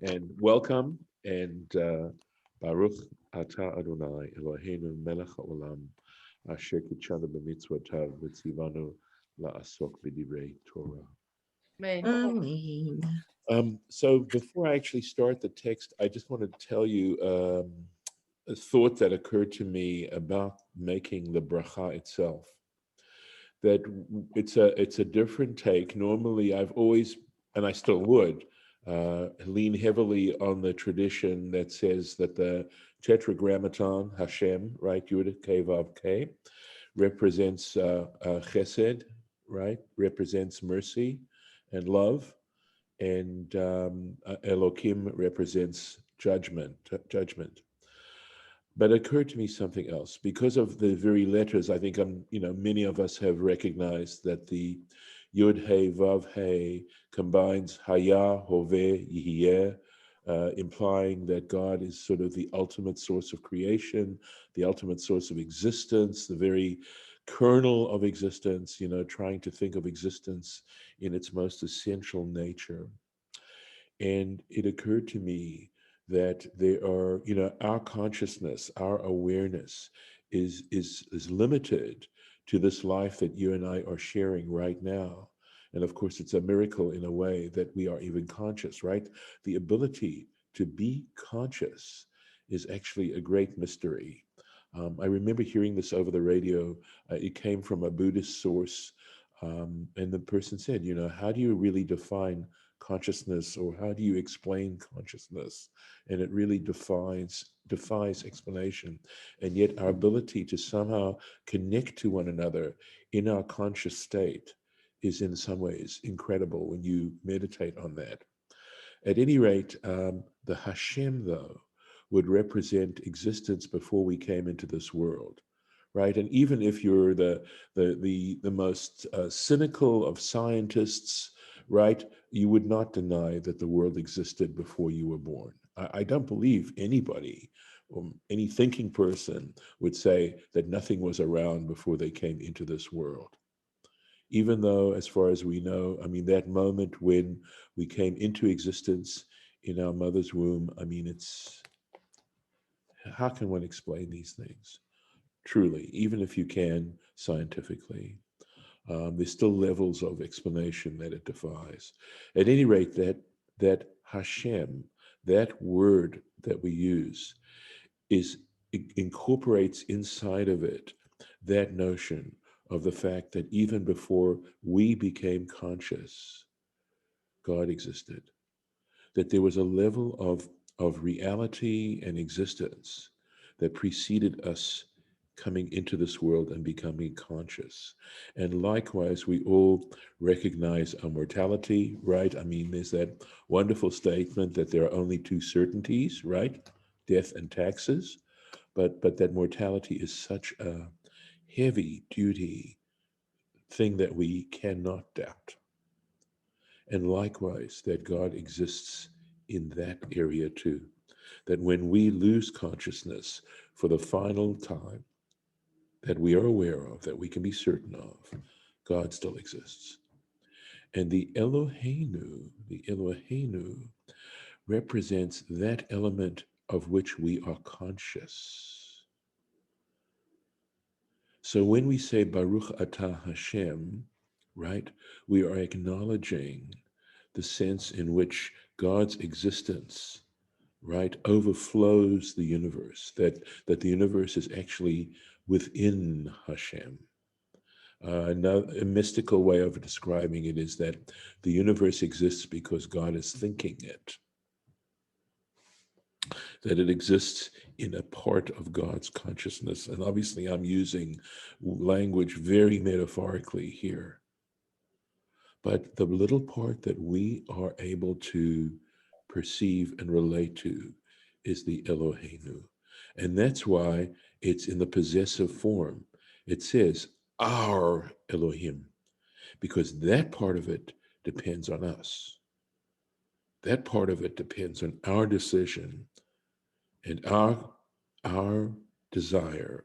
and welcome and Baruch Atah Adonai Eloheinu Melech Haolam Asher Kitshanu b'mitzvotav v'tzivanu la'asok b'divrei Torah. Amen. So before I actually start the text, I just want to tell you a thought that occurred to me about making the bracha itself. That it's a different take. Normally, I've always, and I still would, lean heavily on the tradition that says that the Tetragrammaton Hashem, right, Yud Kei Vav Kei, represents Chesed, right, represents mercy and love, and Elohim represents judgment. But it occurred to me something else because of the very letters. I think many of us have recognized that the Yud Hey Vav Hey combines Haya, Hove, Yihiyeh, implying that God is sort of the ultimate source of creation, the ultimate source of existence, the very kernel of existence. Trying to think of existence in its most essential nature. And it occurred to me that there are, our consciousness, our awareness is limited to this life that you and I are sharing right now. And of course, it's a miracle in a way that we are even conscious, right? The ability to be conscious is actually a great mystery. I remember hearing this over the radio. It came from a Buddhist source. And the person said, how do you really define consciousness, or how do you explain consciousness? And it really defies explanation. And yet our ability to somehow connect to one another in our conscious state is in some ways incredible when you meditate on that. At any rate, the Hashem, though, would represent existence before we came into this world, right? And even if you're the most cynical of scientists, right, you would not deny that the world existed before you were born. I don't believe anybody, or any thinking person, would say that nothing was around before they came into this world. Even though, as far as we know, that moment when we came into existence in our mother's womb, how can one explain these things? Truly, even if you can scientifically, there's still levels of explanation that it defies. At any rate, that Hashem, that word that we use, it incorporates inside of it that notion of the fact that even before we became conscious, God existed. That there was a level of reality and existence that preceded us coming into this world and becoming conscious. And likewise, we all recognize our mortality, right? There's that wonderful statement that there are only two certainties, right? Death and taxes. But that mortality is such a heavy duty thing that we cannot doubt. And likewise, that God exists in that area too. That when we lose consciousness for the final time, that we are aware of, that we can be certain of, God still exists. And the Eloheinu represents that element of which we are conscious. So when we say Baruch Atah Hashem, right, we are acknowledging the sense in which God's existence, right, overflows the universe, that the universe is actually within Hashem. A mystical way of describing it is that the universe exists because God is thinking it, that it exists in a part of God's consciousness. And obviously, I'm using language very metaphorically here. But the little part that we are able to perceive and relate to is the Eloheinu. And that's why it's in the possessive form. It says, our Elohim, because that part of it depends on us. That part of it depends on our decision and our desire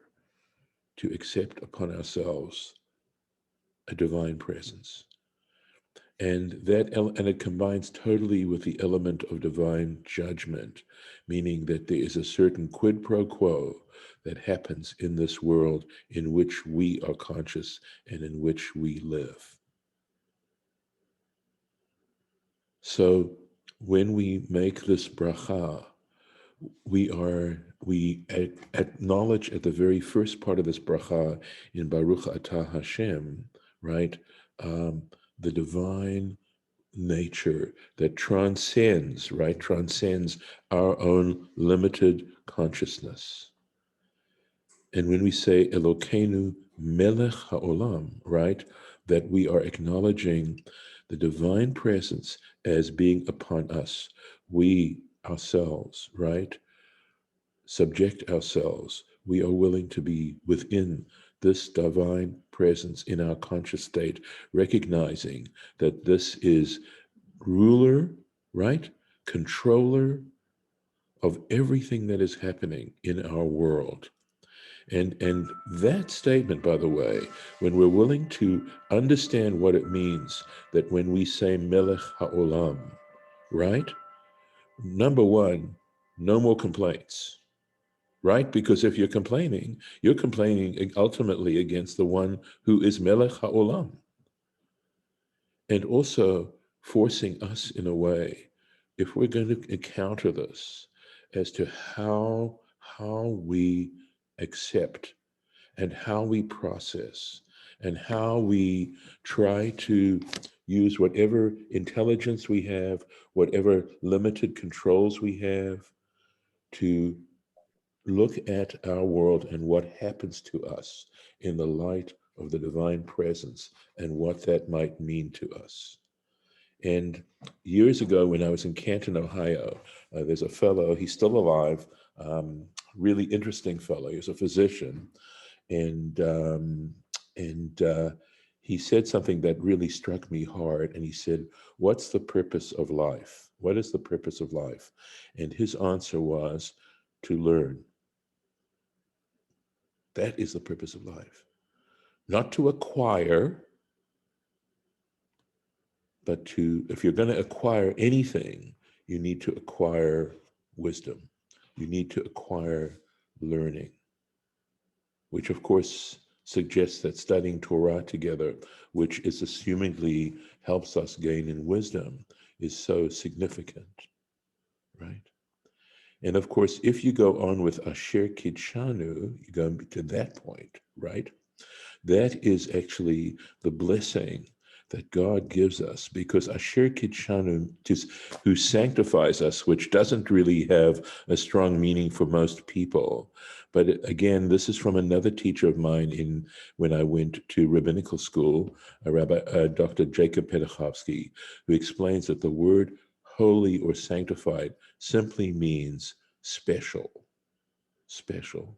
to accept upon ourselves a divine presence. And and it combines totally with the element of divine judgment, meaning that there is a certain quid pro quo that happens in this world in which we are conscious and in which we live. So when we make this bracha, we acknowledge at the very first part of this bracha in Baruch Atah Hashem, right? The divine nature that transcends, right? Transcends our own limited consciousness. And when we say Elokeinu Melech HaOlam, right? That we are acknowledging the divine presence as being upon us. We ourselves, right? Subject ourselves. We are willing to be within this divine presence in our conscious state, recognizing that this is ruler, right? Controller of everything that is happening in our world. And that statement, by the way, when we're willing to understand what it means, that when we say Melech HaOlam, right? Number one, no more complaints, right? Because if you're complaining ultimately against the one who is Melech HaOlam. And also forcing us in a way, if we're going to encounter this, as to how we accept and how we process and how we try to use whatever intelligence we have, whatever limited controls we have, to look at our world and what happens to us in the light of the divine presence and what that might mean to us. And years ago, when I was in Canton, Ohio, there's a fellow, he's still alive, really interesting fellow. He was a physician. And, he said something that really struck me hard. And he said, "What's the purpose of life? What is the purpose of life?" And his answer was to learn. That is the purpose of life. Not to acquire, but to, if you're going to acquire anything, you need to acquire wisdom. You need to acquire learning, which of course suggests that studying Torah together, which is assumingly helps us gain in wisdom, is so significant, right? And of course, if you go on with Asher Kidshanu, you go to that point, right? That is actually the blessing that God gives us, because Asher Kidshanu, who sanctifies us, which doesn't really have a strong meaning for most people. But again, this is from another teacher of mine when I went to rabbinical school, Dr. Jacob Pedachovsky, who explains that the word holy or sanctified simply means special, special.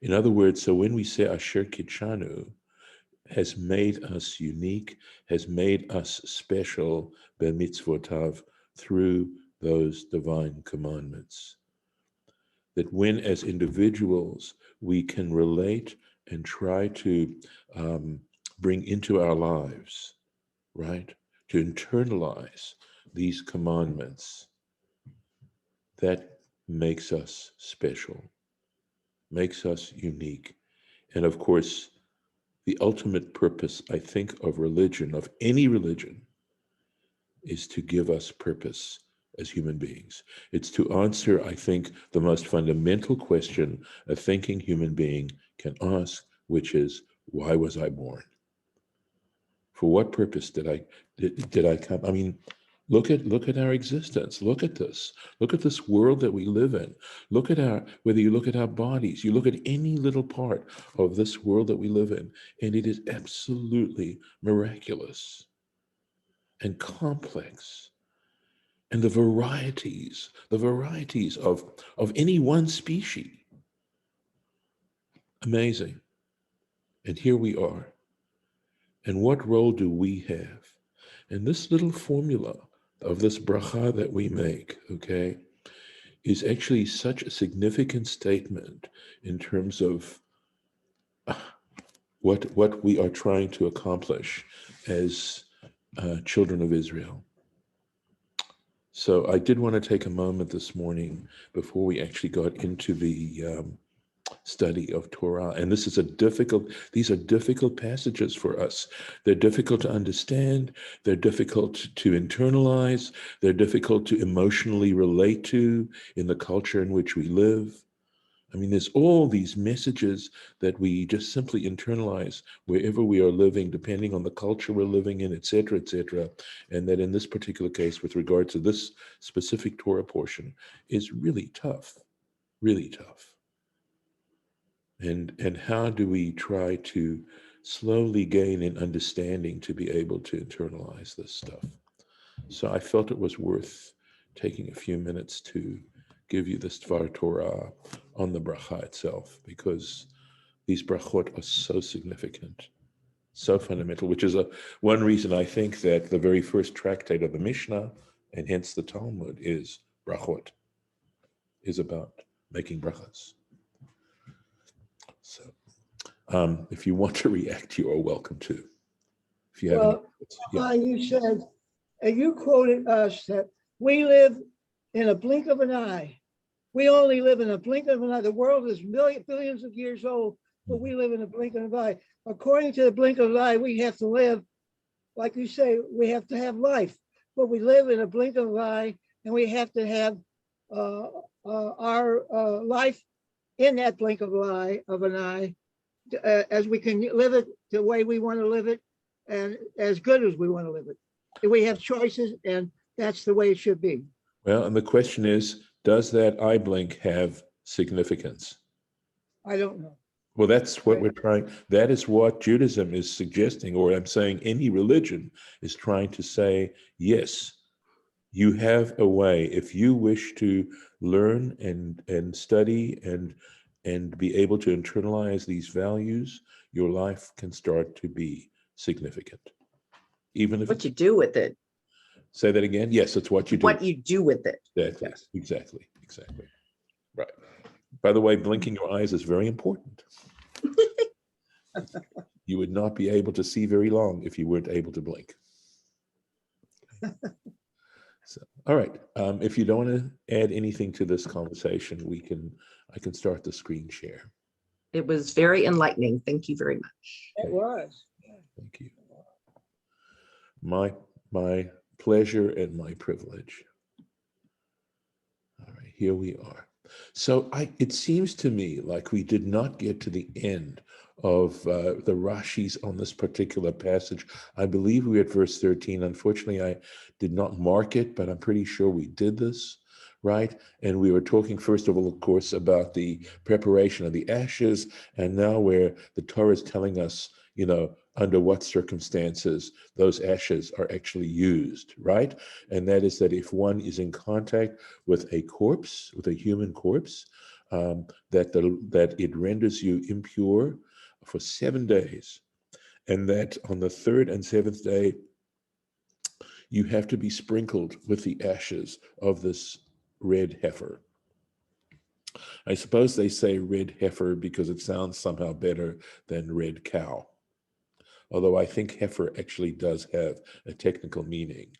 In other words, so when we say Asher Kitshanu, has made us unique, has made us special, b'mitzvotav, through those divine commandments. That when as individuals we can relate and try to bring into our lives, right, to internalize these commandments, that makes us special, makes us unique. And of course, the ultimate purpose, I think, of religion, of any religion, is to give us purpose as human beings. It's to answer, I think, the most fundamental question a thinking human being can ask, which is, why was I born? For what purpose did I come? I mean, look at our existence. Look at this. Look at this world that we live in. Look at whether you look at our bodies, you look at any little part of this world that we live in, and it is absolutely miraculous and complex. And the varieties of any one species, amazing. And here we are. And what role do we have? And this little formula of this bracha that we make, okay, is actually such a significant statement in terms of what we are trying to accomplish as children of Israel. So I did want to take a moment this morning before we actually got into the study of Torah. And these are difficult passages for us. They're difficult to understand. They're difficult to internalize. They're difficult to emotionally relate to in the culture in which we live. I mean, there's all these messages that we just simply internalize wherever we are living, depending on the culture we're living in, et cetera, and that in this particular case, with regard to this specific Torah portion, is really tough, really tough. And how do we try to slowly gain an understanding to be able to internalize this stuff? So I felt it was worth taking a few minutes to give you this Dvar Torah on the bracha itself, because these brachot are so significant, so fundamental, which is one reason I think that the very first tractate of the Mishnah, and hence the Talmud, is brachot, is about making brachas. So if you want to react, you are welcome to. If you have any, you said, and you quoted us that we live in a blink of an eye. We only live in a blink of an eye. The world is billions of years old, but we live in a blink of an eye. According to the blink of an eye, we have to live, like you say, we have to have life, but we live in a blink of an eye, and we have to have our life in that blink of an eye, as we can live it the way we want to live it, and as good as we want to live it. We have choices, and that's the way it should be. well, and the question is, does that eye blink have significance? I don't know. Well, that's what we're trying. That is what Judaism is suggesting, or I'm saying any religion is trying to say, yes, you have a way. If you wish to learn and study and be able to internalize these values, your life can start to be significant. Even if What you do with it. Say that again. Yes, it's what you do. What you do with it. Exactly. Right. By the way, blinking your eyes is very important. You would not be able to see very long if you weren't able to blink. So, all right. If you don't want to add anything to this conversation, I can start the screen share. It was very enlightening. Thank you very much. It was. Thank you. My pleasure and my privilege. All right, here we are. So it seems to me like we did not get to the end of the Rashis on this particular passage. I believe we're at verse 13. Unfortunately, I did not mark it, but I'm pretty sure we did this, right? And we were talking, first of all, of course, about the preparation of the ashes, and now where the Torah is telling us, under what circumstances those ashes are actually used, right? And that is that if one is in contact with a corpse, with a human corpse, that it renders you impure for 7 days, and that on the third and seventh day, you have to be sprinkled with the ashes of this red heifer. I suppose they say red heifer because it sounds somehow better than red cow. Although I think heifer actually does have a technical meaning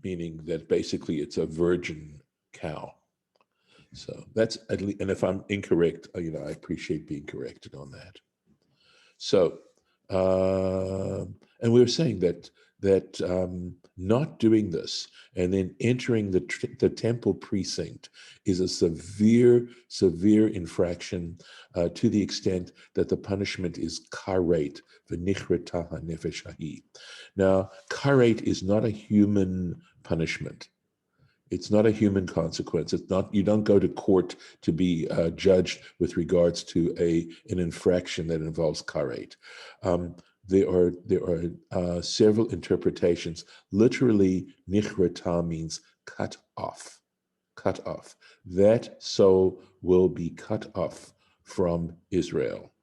that basically it's a virgin cow. So that's at least, and if I'm incorrect, I appreciate being corrected on that. So, and we were saying that not doing this and then entering the temple precinct is a severe infraction, to the extent that the punishment is karet v'nichreta hanefesh hahi. Now, karet is not a human punishment. It's not a human consequence. It's not. You don't go to court to be judged with regards to an infraction that involves karet. There are several interpretations. Literally, nichreta means cut off. Cut off. That soul will be cut off from Israel.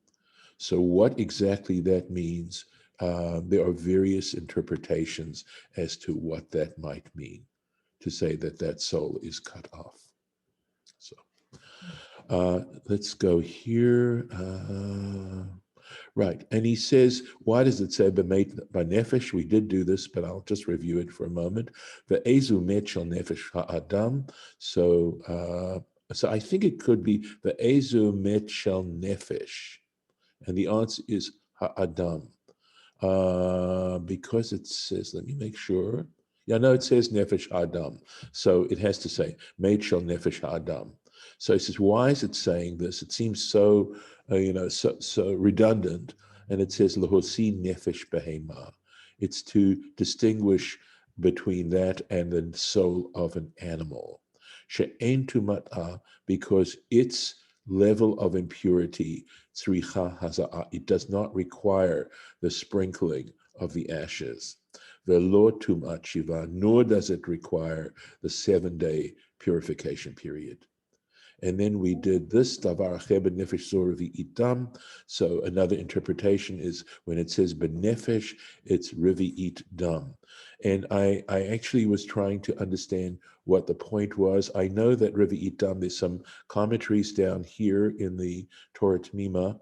So what exactly that means, there are various interpretations as to what that might mean, to say that soul is cut off. So let's go here. Right. And he says, why does it say b'meit by nefesh? We did do this, but I'll just review it for a moment. Ve'ezu met shel nefesh ha'adam. So I think it could be ve'ezu met shel nefesh. And the answer is ha'adam. Because it says, let me make sure. Yeah, no, it says nefesh ha'adam. So it has to say, met shel nefesh ha'adam. So he says, why is it saying this? It seems so, so redundant. And it says, lahosi nefesh behema. It's to distinguish between that and the soul of an animal. She'en tumat'ah, because its level of impurity, tzricha haza'ah, it does not require the sprinkling of the ashes. Velo tumat shiva, nor does it require the 7-day purification period. And then we did this, davar acher b'nefesh zor itam. So another interpretation is when it says b'nefesh, it's rivi'it dam. And I actually was trying to understand what the point was. I know that rivi'it dam, there's some commentaries down here in the Torah Temimah,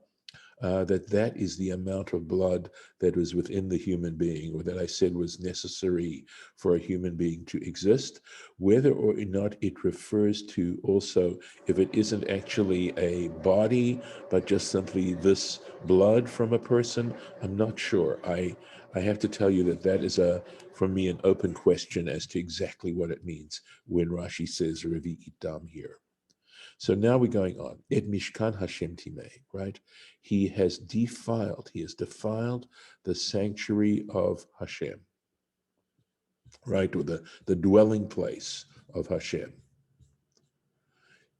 that is the amount of blood that was within the human being, or that I said was necessary for a human being to exist. Whether or not it refers to also, if it isn't actually a body, but just simply this blood from a person, I'm not sure. I have to tell you that is for me, an open question as to exactly what it means when Rashi says Revi Itam here. So now we're going on. Et Mishkan Hashem Timeh, right? He has defiled the sanctuary of Hashem, right? Or the dwelling place of Hashem.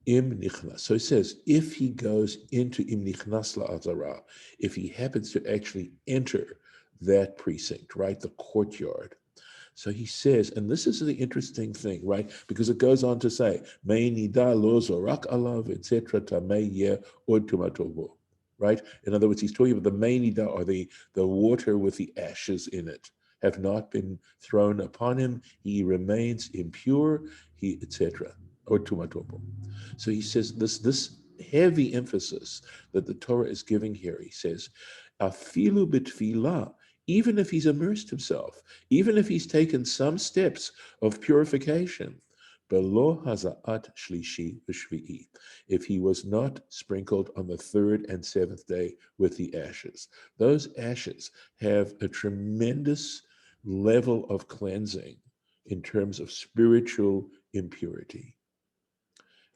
Im nichnas. So it says, if he goes into im nichnas la'azara, if he happens to actually enter that precinct, right? The courtyard. So he says, and this is the interesting thing, right? Because it goes on to say, "Me'nida lo zorak alav, etc. tameye od tumatovo," right? In other words, he's talking about the me'nida, or the water with the ashes in it, have not been thrown upon him. He remains impure. He etc. Od tumatovo. So he says this heavy emphasis that the Torah is giving here. He says, "Afilu b'tfilah." Even if he's immersed himself, even if he's taken some steps of purification, belo haza'at shlishi v'shvi'i, if he was not sprinkled on the 3rd and 7th day with the ashes. Those ashes have a tremendous level of cleansing in terms of spiritual impurity.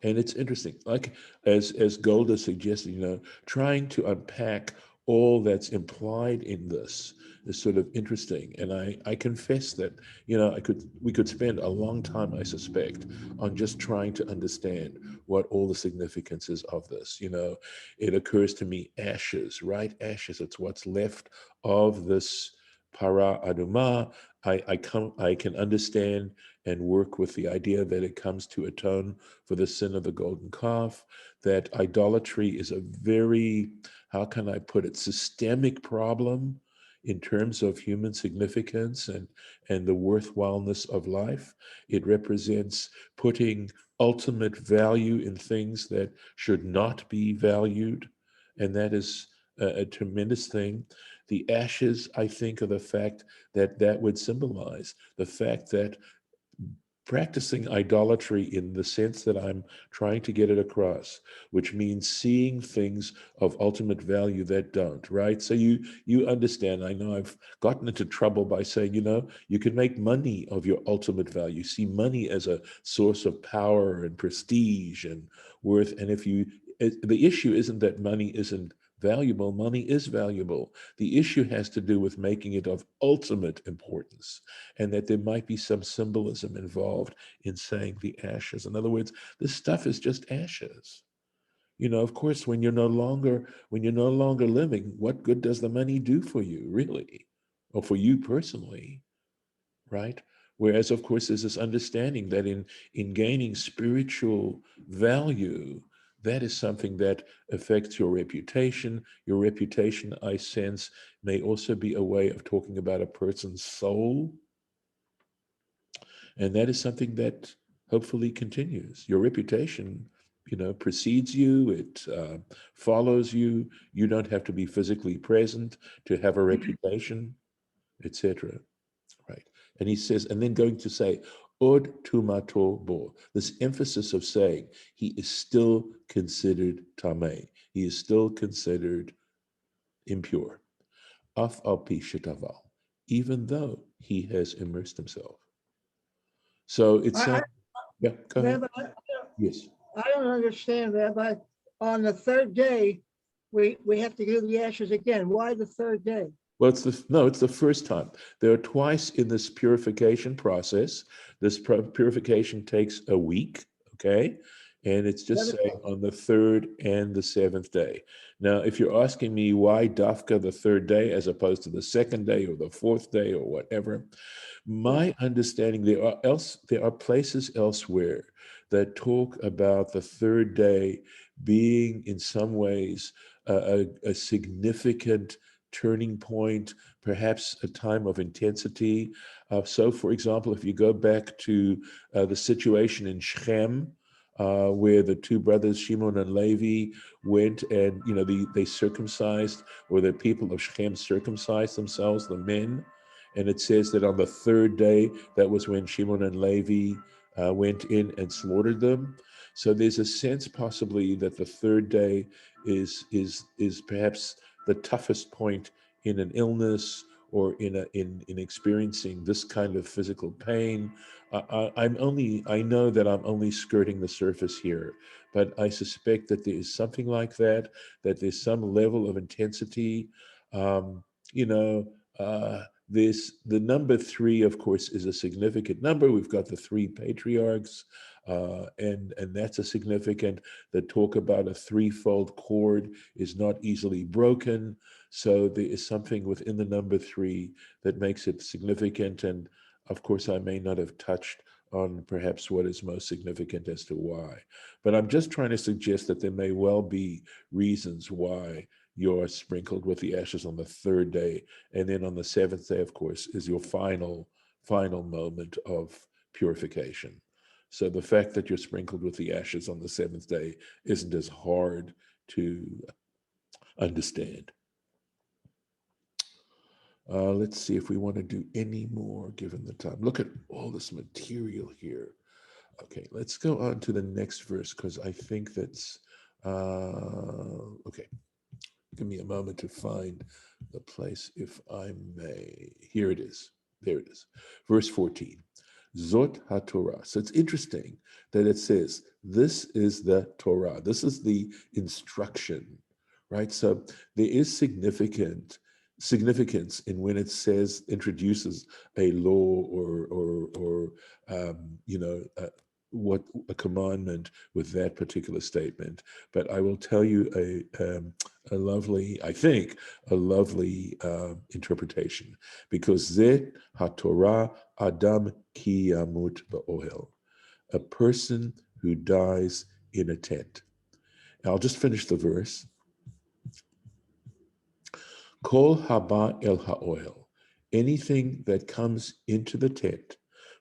And it's interesting, like as Golda suggested, trying to unpack all that's implied in this is sort of interesting. And I confess that, we could spend a long time, I suspect, on just trying to understand what all the significance is of this. It occurs to me, ashes, right? Ashes, it's what's left of this para aduma. I can understand and work with the idea that it comes to atone for the sin of the golden calf, that idolatry is a very, how can I put it, systemic problem in terms of human significance and the worthwhileness of life. It represents putting ultimate value in things that should not be valued, and that is a tremendous thing. The ashes, I think, are the fact that would symbolize the fact that practicing idolatry in the sense that I'm trying to get it across, which means seeing things of ultimate value that don't, right? So you understand, I know I've gotten into trouble by saying, you can make money of your ultimate value. See money as a source of power and prestige and worth. And the issue isn't that money isn't valuable. Money is valuable. The issue has to do with making it of ultimate importance, and that there might be some symbolism involved in saying the ashes. In other words, this stuff is just ashes. Of course, when you're no longer living, what good does the money do for you, really, or for you personally, right? Whereas, of course, there's this understanding that in gaining spiritual value, that is something that affects your reputation. Your reputation, I sense, may also be a way of talking about a person's soul. And that is something that hopefully continues. Your reputation precedes you, it follows you. You don't have to be physically present to have a reputation, etc. Right? And he says, and then going to say, od tumato bo, this emphasis of saying he is still considered tameh, he is still considered impure, af al pi shetaval, even though he has immersed himself. So it's I, yeah, go ahead. Rabbi, Yes. I don't understand, Rabbi. On the third day, we have to do the ashes again. Why the third day? Well, it's the first time. There are twice in this purification process. This purification takes a week, okay? And it's just saying on the third and the seventh day. Now, if you're asking me why Dafka the third day as opposed to the second day or the fourth day or whatever, my understanding, there are places elsewhere that talk about the third day being in some ways a significant turning point, perhaps a time of intensity. So, for example, if you go back to the situation in Shechem, where the two brothers, Shimon and Levi, went and, they circumcised, or the people of Shechem circumcised themselves, the men. And it says that on the third day, that was when Shimon and Levi went in and slaughtered them. So there's a sense possibly that the third day is perhaps the toughest point in an illness or in experiencing this kind of physical pain. I know that I'm only skirting the surface here, but I suspect that there is something like that there's some level of intensity. You know, the number three, of course, is a significant number. We've got the three patriarchs, and that's a significant. The talk about a threefold cord is not easily broken. So there is something within the number three that makes it significant. And of course, I may not have touched on perhaps what is most significant as to why. But I'm just trying to suggest that there may well be reasons why you're sprinkled with the ashes on the third day. And then on the seventh day, of course, is your final moment of purification. So the fact that you're sprinkled with the ashes on the seventh day isn't as hard to understand. Let's see if we want to do any more given the time. Look at all this material here. Okay, let's go on to the next verse because I think that's, okay. Give me a moment to find the place, if I may. Here it is. There it is. Verse 14. Zot HaTorah. So it's interesting that it says, this is the Torah. This is the instruction, right? So there is significance in when it says, introduces a law or what a commandment with that particular statement. But I will tell you a lovely, I think, a lovely interpretation, because Zeh HaTorah Adam ki yamut ba'ohel, a person who dies in a tent. And I'll just finish the verse. Kol haba el ha'ohel, anything that comes into the tent,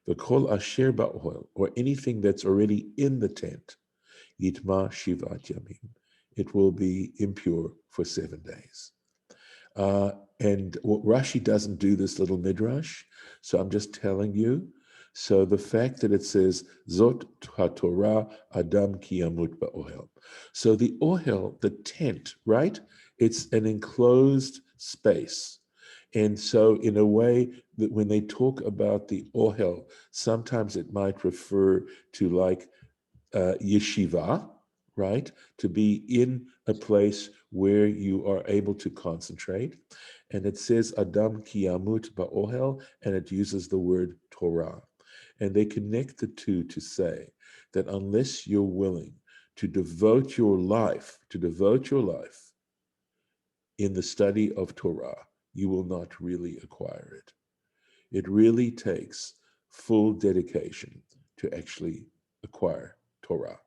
the kol asher ba'ohel, or anything that's already in the tent, yitma shivat yamim, it will be impure for 7 days. And Rashi doesn't do this little midrash, so I'm just telling you. So the fact that it says Zot HaTorah Adam ki yamut ba'ohel. So the ohel, the tent, right? It's an enclosed space. And so in a way that when they talk about the ohel, sometimes it might refer to like yeshiva, right? To be in a place where you are able to concentrate. And it says Adam ki yamut ba'ohel, and it uses the word Torah. And they connect the two to say that unless you're willing to devote your life in the study of Torah, you will not really acquire it. It really takes full dedication to actually acquire Torah.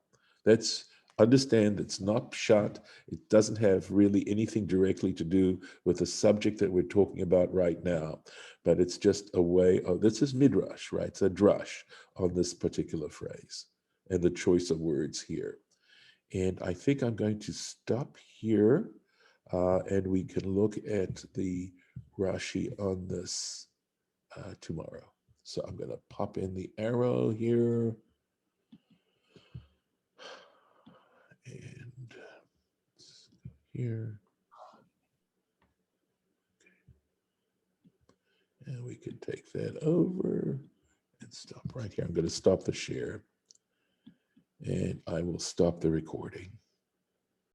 Understand it's not pshat. It doesn't have really anything directly to do with the subject that we're talking about right now, but it's just a way of, this is midrash, right? It's a drush on this particular phrase and the choice of words here. And I think I'm going to stop here, and we can look at the Rashi on this tomorrow. So I'm going to pop in the arrow here. And here. And we can take that over and stop right here. I'm going to stop the share. And I will stop the recording.